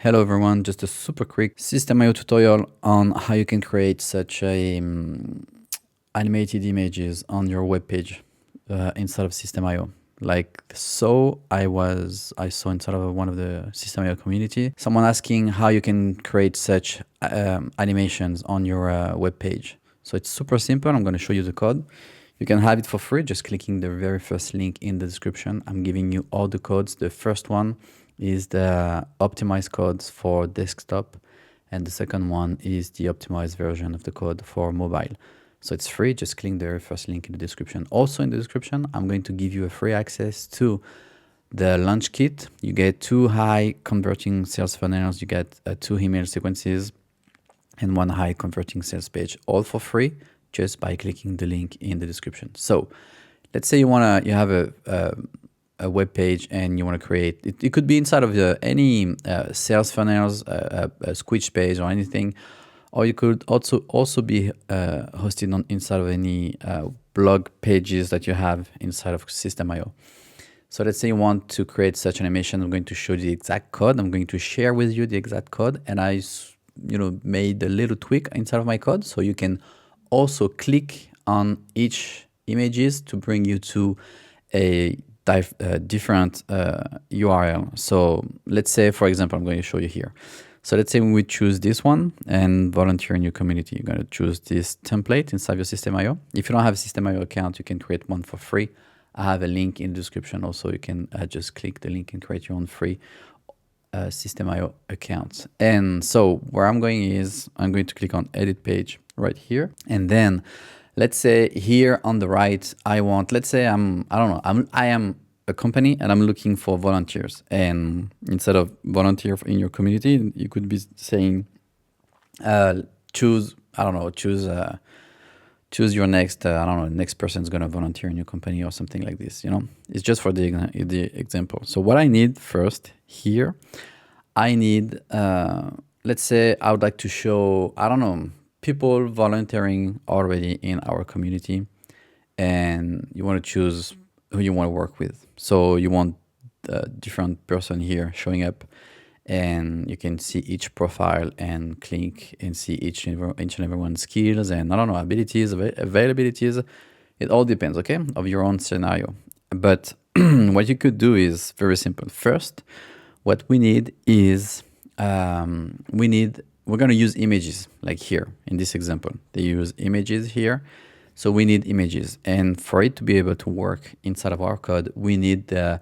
Hello everyone, just a super quick Systeme tutorial on how you can create such a animated images on your web page inside of Systeme. Like so, I saw inside of one of the Systeme community, someone asking how you can create such animations on your web page. So it's super simple. I'm going to show you the code. You can have it for free, just clicking the very first link in the description. I'm giving you all the codes. The first one is the optimized codes for desktop, and the second one is the optimized version of the code for mobile. So it's free, just click the very first link in the description. Also in the description, I'm going to give you a free access to the launch kit. You get 2 high converting sales funnels, you get 2 email sequences, and 1 high converting sales page, all for free, just by clicking the link in the description. So let's say you have a web page and you want to create it. It could be inside of any sales funnels, a squidge page or anything, or you could also be hosted inside of any blog pages that you have inside of Systeme. So let's say you want to create such animation. I'm going to show you the exact code. I'm going to share with you the exact code, and I made a little tweak inside of my code, so you can also click on each images to bring you to a different URL. So let's say, for example, I'm going to show you here. So let's say we choose this one and volunteer in your community. You're going to choose this template inside your Systeme. If you don't have a Systeme account, you can create one for free. I have a link in the description. Also, you can just click the link and create your own free Systeme account. And so where I'm going is I'm going to click on edit page right here, and then let's say here on the right, let's say I am a company and I'm looking for volunteers. And instead of volunteer in your community, you could be saying, choose your next, next person is going to volunteer in your company or something like this, It's just for the example. So what I need first here, I need, let's say I would like to show, people volunteering already in our community, and you want to choose who you want to work with. So you want a different person here showing up, and you can see each profile and click and see each and everyone's skills and abilities, availabilities. It all depends, okay, of your own scenario. But what you could do is very simple. First, what we need is we're going to use images, like here in this example. They use images here. So we need images. And for it to be able to work inside of our code, we need the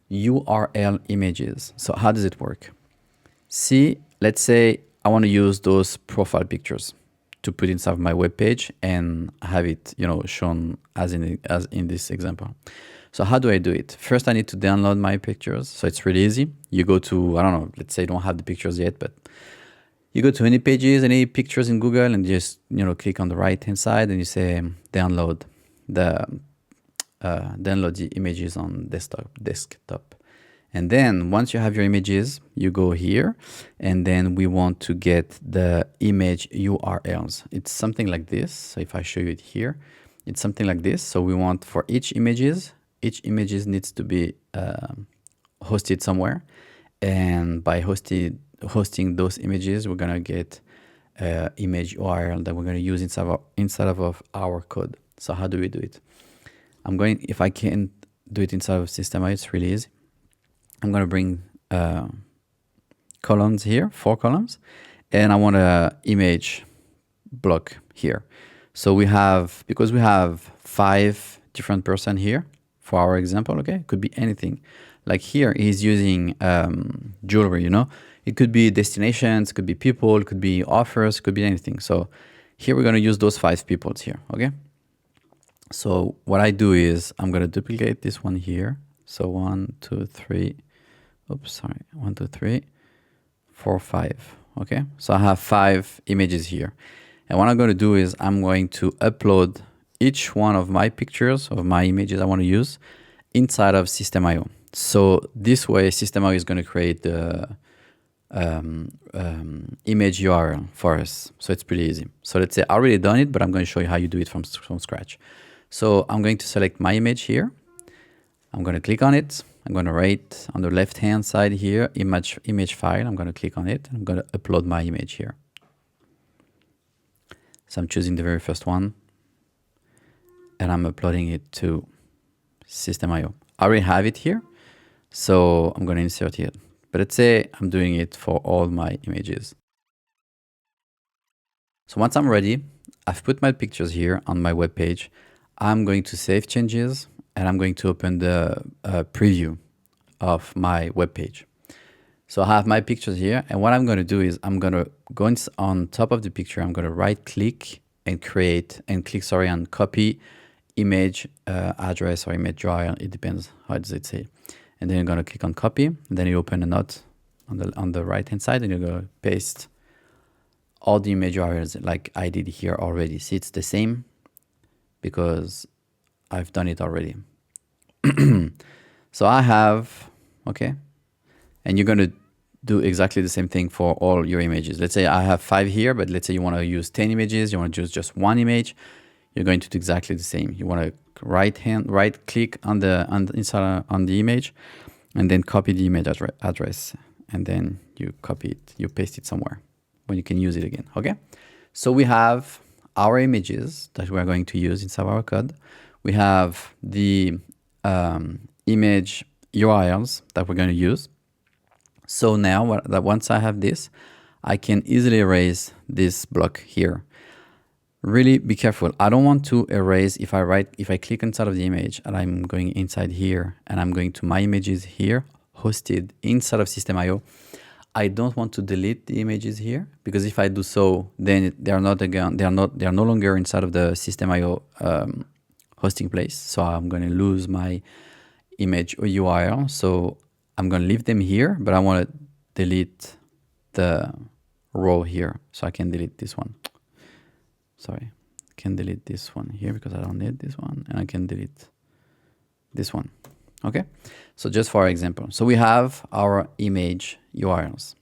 URL images. So how does it work? See, let's say I want to use those profile pictures to put inside of my web page and have it, shown as in this example. So how do I do it? First, I need to download my pictures. So it's really easy. You go to, let's say you don't have the pictures yet, but you go to any pages, any pictures in Google, and just click on the right-hand side, and you say download the images on desktop. And then once you have your images, you go here, and then we want to get the image URLs. It's something like this. So if I show you it here, it's something like this. So we want for each images needs to be hosted somewhere, and by hosting those images, we're gonna get image URL that we're gonna use inside of our code. So how do we do it? If I can't do it inside of Systeme, it's really easy. I'm gonna bring columns here, 4 columns, and I want a image block here. So because we have 5 different person here for our example, okay? It could be anything. Like here, he's using jewelry, It could be destinations, it could be people, it could be offers, it could be anything. So here we're going to use those 5 peoples here, okay? So what I do is I'm going to duplicate this one here. So 1, 2, 3, 1, 2, 3, 4, 5, okay? So I have 5 images here. And what I'm going to do is I'm going to upload each one of my pictures, of my images I want to use, inside of Systeme. So this way, Systeme is going to create the image URL for us. So it's pretty easy. So let's say I already done it, but I'm going to show you how you do it from scratch. So I'm going to select my image here. I'm going to click on it. I'm going to write on the left hand side here, image file. I'm going to click on it. I'm going to upload my image here. So I'm choosing the very first one and I'm uploading it to Systeme.io. I already have it here, so I'm going to insert it. But let's say I'm doing it for all my images. So once I'm ready, I've put my pictures here on my web page. I'm going to save changes and I'm going to open the preview of my web page. So I have my pictures here, and what I'm going to do is I'm going to go on top of the picture. I'm going to right click and click on copy image address or image URL. It depends how does it say. And then you're going to click on copy, and then you open a note on the right hand side, and you're going to paste all the image URLs like I did here already. See, it's the same because I've done it already. So I have, okay, and you're going to do exactly the same thing for all your images. Let's say I have 5 here, but let's say you want to use 10 images, you want to use just 1 image, you're going to do exactly the same. You want to right click on the image and then copy the image address, and then you copy it, you paste it somewhere when you can use it again. Okay, so we have our images that we are going to use inside our code. We have the image URLs that we're going to use. So now once I have this, I can easily erase this block here. Really be careful. I don't want to erase if I click inside of the image and I'm going inside here and I'm going to my images here hosted inside of Systeme.io. I don't want to delete the images here, because if I do so, then they are no longer inside of the Systeme.io hosting place. So I'm going to lose my image URL. So I'm going to leave them here, but I want to delete the row here. So I can delete this one. Sorry, I can delete this one here because I don't need this one, and I can delete this one. Okay, so just for example, so we have our image URLs.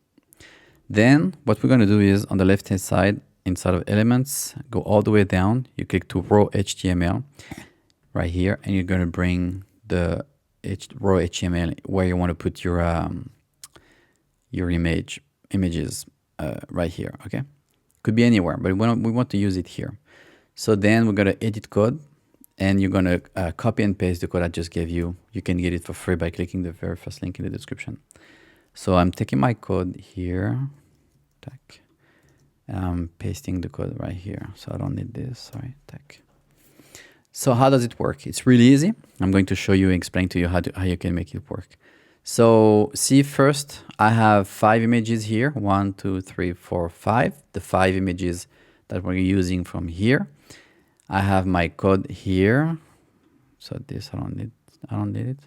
Then what we're going to do is on the left hand side, inside of elements, go all the way down. You click to row HTML right here, and you're going to bring the row HTML where you want to put your images right here. Okay, could be anywhere, but we want to use it here. So then we're going to edit code, and you're going to copy and paste the code I just gave you. You can get it for free by clicking the very first link in the description. So I'm taking my code here, and I'm pasting the code right here. So I don't need this, sorry, So how does it work? It's really easy. I'm going to show you and explain to you how you can make it work. So see, first I have 5 images here, 1, 2, 3, 4, 5, the 5 images that we're using from here. I have my code here. So this, I don't need it.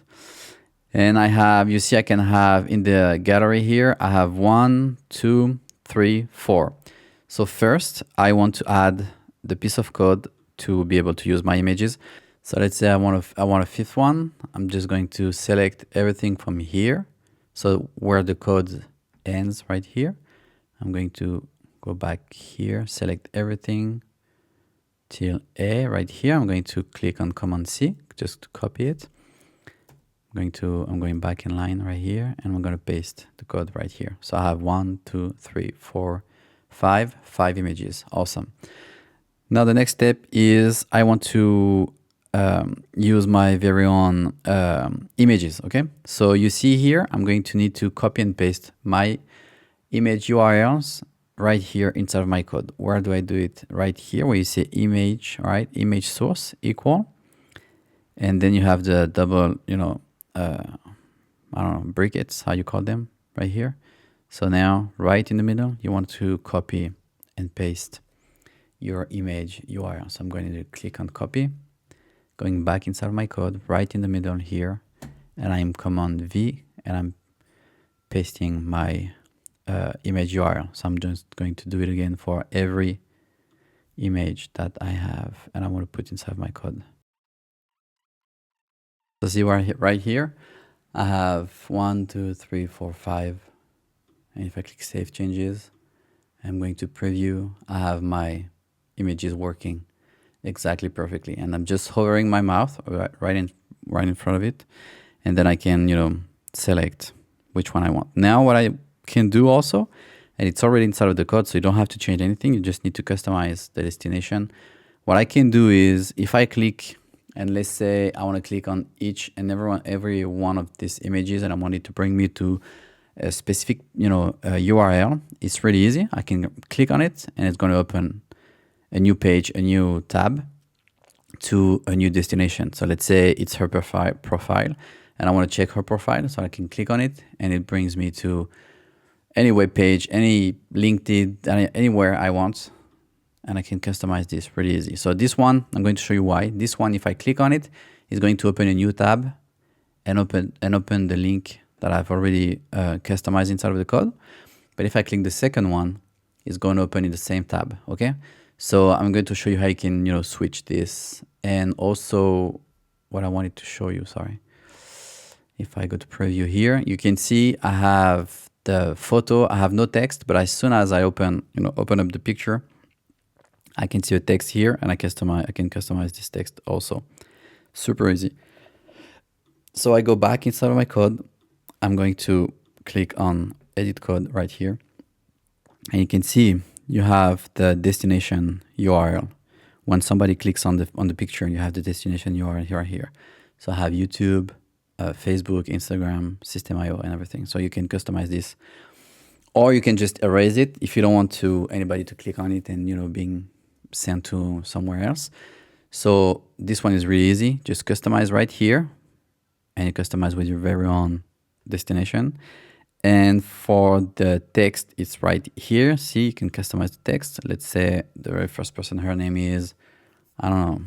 And I have, you see, I can have in the gallery here, I have 1, 2, 3, 4. So first I want to add the piece of code to be able to use my images. So let's say I want a 5th one. I'm just going to select everything from here. So where the code ends right here, I'm going to go back here, select everything till A right here. I'm going to click on Command C just to copy it. I'm going back in line right here, and I'm going to paste the code right here. So I have 1, 2, 3, 4, 5 images. Awesome. Now the next step is I want to use my very own images. Okay, so you see here I'm going to need to copy and paste my image URLs right here inside of my code. Where do I do it? Right here where you say image, right? Image source equal, and then you have the double, I don't know, brackets, how you call them, right here. So now right in the middle you want to copy and paste your image URL. So I'm going to click on copy, going back inside of my code right in the middle here, and I'm Command V, and I'm pasting my image URL. So I'm just going to do it again for every image that I have, and I want to put inside my code. So see right here, I have 1, 2, 3, 4, 5. And if I click Save Changes, I'm going to preview. I have my images working exactly perfectly, and I'm just hovering my mouse right right in front of it. And then I can, select which one I want. Now what I can do also, and it's already inside of the code, so you don't have to change anything. You just need to customize the destination. What I can do is if I click, and let's say I want to click on each and every one of these images, and I want it to bring me to a specific, URL. It's really easy. I can click on it, and it's going to open a new page, a new tab to a new destination. So let's say it's her profile, and I want to check her profile. So I can click on it, and it brings me to any web page, any LinkedIn, anywhere I want. And I can customize this really easy. So this one, I'm going to show you why. This one, if I click on it, it's going to open a new tab and open the link that I've already customized inside of the code. But if I click the second one, it's going to open in the same tab, okay? So I'm going to show you how you can, switch this. And also what I wanted to show you, sorry. If I go to preview here, you can see I have the photo, I have no text, but as soon as I open up the picture, I can see a text here, and I can customize this text also. Super easy. So I go back inside of my code. I'm going to click on edit code right here. And you can see you have the destination URL. When somebody clicks on the picture, you have the destination URL right here. So I have YouTube, Facebook, Instagram, Systeme.io, and everything. So you can customize this. Or you can just erase it if you don't want anybody to click on it and being sent to somewhere else. So this one is really easy. Just customize right here, and you customize with your very own destination. And for the text, it's right here. See, you can customize the text. Let's say the very first person, her name is, I don't know,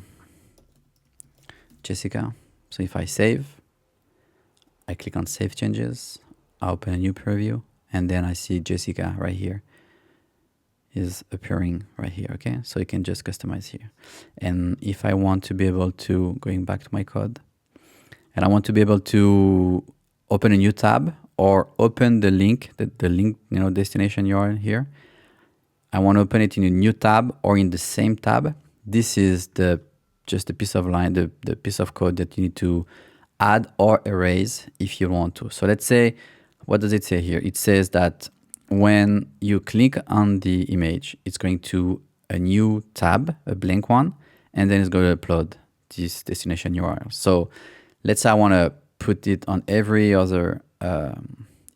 Jessica. So if I save, I click on Save Changes, I open a new preview, and then I see Jessica right here is appearing right here, okay? So you can just customize here. And if I want to be able to, going back to my code, and I want to be able to open a new tab or open the link, the link, destination URL here. I want to open it in a new tab or in the same tab. This is just the piece of line, the piece of code that you need to add or erase if you want to. So let's say, what does it say here? It says that when you click on the image, it's going to a new tab, a blank one, and then it's going to upload this destination URL. So let's say I want to put it on every other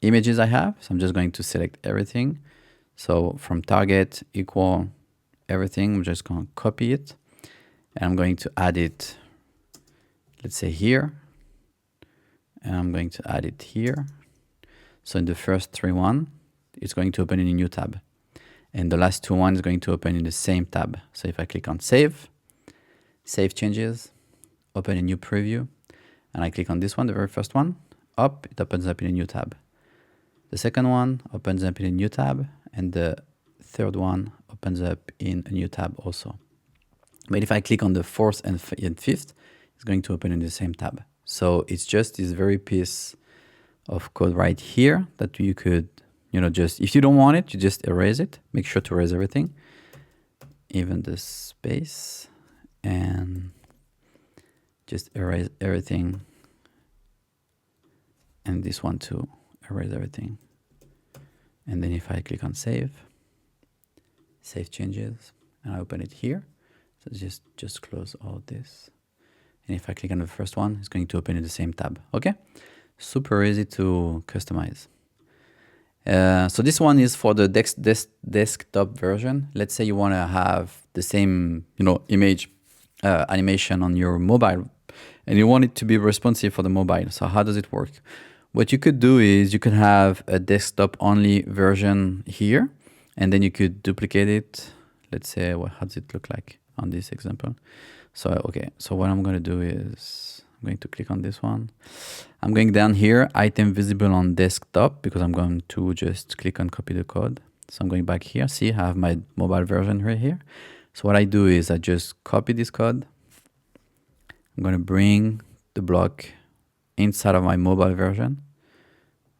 images I have. So I'm just going to select everything. So from target equal everything, I'm just going to copy it, and I'm going to add it, let's say here, and I'm going to add it here. So in the first one, it's going to open in a new tab. And the last one is going to open in the same tab. So if I click on Save Changes, open a new preview, and I click on this one, the very first one, it opens up in a new tab. The second one opens up in a new tab, and the third one opens up in a new tab also. But if I click on the fourth and fifth, it's going to open in the same tab. So it's just this very piece of code right here that you could, just, if you don't want it, you just erase it. Make sure to erase everything, even the space, and just erase everything. And this one too, erase everything. And then if I click on Save Changes, and I open it here, so just close all of this. And if I click on the first one, it's going to open in the same tab. Okay, super easy to customize. So this one is for the desktop version. Let's say you want to have the same, image animation on your mobile, and you want it to be responsive for the mobile. So how does it work? What you could do is you could have a desktop only version here, and then you could duplicate it. Let's say, how does it look like on this example? So, okay, so what I'm going to do is I'm going to click on this one. I'm going down here, item visible on desktop, because I'm going to just click on copy the code. So I'm going back here. See, I have my mobile version right here. So what I do is I just copy this code. I'm going to bring the block inside of my mobile version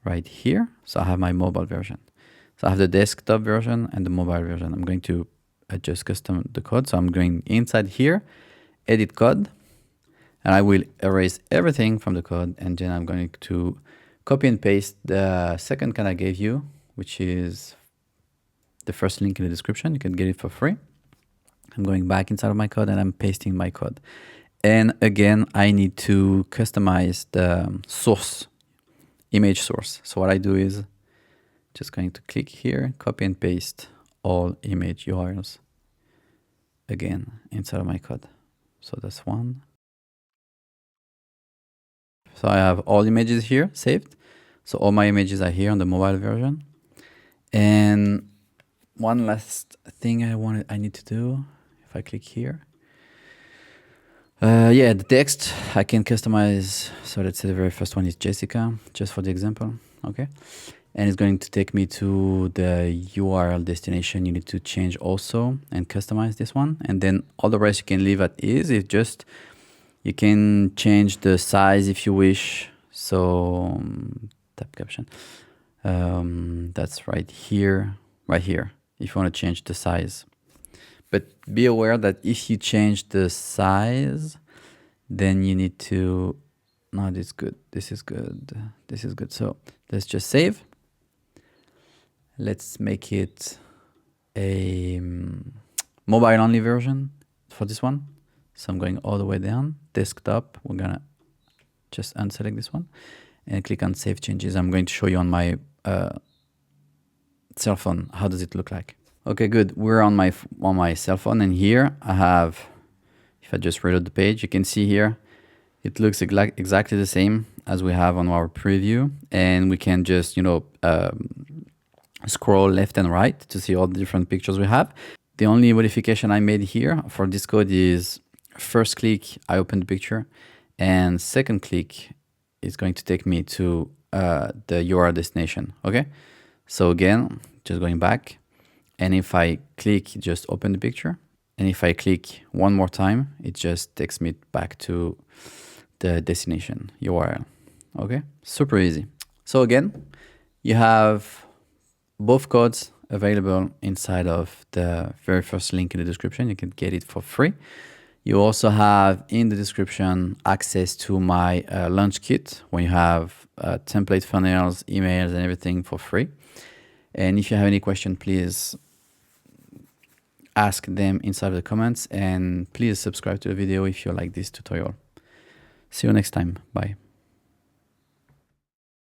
right here. So I have my mobile version. So I have the desktop version and the mobile version. I'm going to adjust custom the code. So I'm going inside here, edit code. And I will erase everything from the code, and then I'm going to copy and paste the second code I gave you, which is the first link in the description. You can get it for free. I'm going back inside of my code and I'm pasting my code. And again, I need to customize the source, image source. So what I do is just going to click here, copy and paste all image URLs again inside of my code. So that's one. So I have all images here saved. So all my images are here on the mobile version. And one last thing I need to do, if I click here. Yeah, the text I can customize. So let's say the very first one is Jessica, just for the example. Okay. And it's going to take me to the URL destination. You need to change also and customize this one. And then all the rest you can leave at ease. It's just, you can change the size if you wish. So tab caption. That's right here, if you want to change the size. But be aware that if you change the size, then you need to, no, this is good, this is good, this is good. So let's just save. Let's make it a mobile only version for this one. So I'm going all the way down, desktop. We're gonna just unselect this one and click on save changes. I'm going to show you on my cell phone. How does it look like? Okay, good. We're on my cell phone, and here I have, if I just reload the page, you can see here, it looks exactly the same as we have on our preview, and we can just, scroll left and right to see all the different pictures we have. The only modification I made here for this code is first click, I open the picture, and second click is going to take me to the URL destination. Okay, so again, just going back, and if I click, just open the picture, and if I click one more time, it just takes me back to the destination URL. Okay, super easy. So again, you have both codes available inside of the very first link in the description. You can get it for free. You also have in the description access to my launch kit, where you have template funnels, emails, and everything for free. And if you have any question, please ask them inside the comments, and please subscribe to the video if you like this tutorial. See you next time. Bye.